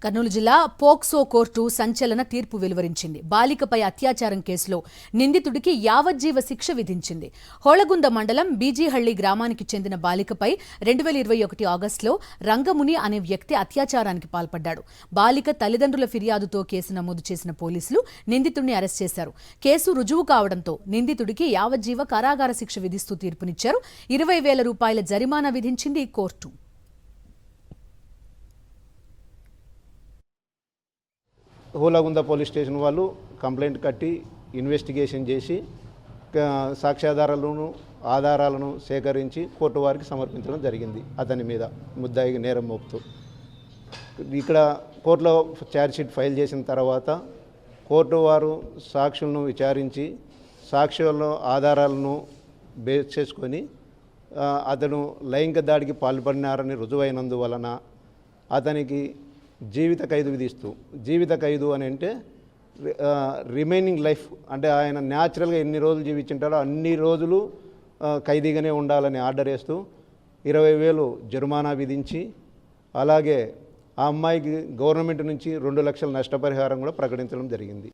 కర్నూలు జిల్లా POCSO court సంచలన తీర్పు వెలువరించింది. బాలికపై అత్యాచారం కేసులో నిందితుడికి యావజ్జీవ శిక్ష విధించింది. హోళగుంద మండలం బీజీహళ్లి గ్రామానికి చెందిన బాలికపై 2021 ఆగస్టులో రంగముని అనే వ్యక్తి అత్యాచారానికి పాల్పడ్డాడు. బాలిక తల్లిదండ్రుల ఫిర్యాదుతో కేసు నమోదు చేసిన పోలీసులు నిందితుడిని అరెస్ట్ చేశారు. కేసు రుజువు కావడంతో నిందితుడికి యావజ్జీవ కారాగార శిక్ష విధిస్తూ తీర్పునిచ్చారు. 20,000 రూపాయల జరిమానా విధించింది కోర్టు. హోళగుంద పోలీస్ స్టేషన్ వాళ్ళు కంప్లైంట్ కట్టి ఇన్వెస్టిగేషన్ చేసి సాక్ష్యాధారాలను ఆధారాలను సేకరించి కోర్టు వారికి సమర్పించడం జరిగింది. అతని మీద ముద్దాయికి నేరం మోపుతూ ఇక్కడ కోర్టులో ఛార్జ్షీట్ ఫైల్ చేసిన తర్వాత కోర్టు వారు సాక్షులను విచారించి సాక్ష్యాలను ఆధారాలను బేస్ చేసుకొని అతను లైంగిక దాడికి పాల్పడినారని రుజువైనందువలన అతనికి జీవిత ఖైదు విధిస్తూ, జీవిత ఖైదు అని అంటే రిమైనింగ్ లైఫ్ అంటే ఆయన న్యాచురల్గా ఎన్ని రోజులు జీవించుంటారో అన్ని రోజులు ఖైదీగానే ఉండాలని ఆర్డర్ వేస్తూ 20,000 జరిమానా విధించి అలాగే ఆ అమ్మాయికి గవర్నమెంట్ నుంచి 2 లక్షల నష్టపరిహారం కూడా ప్రకటించడం జరిగింది.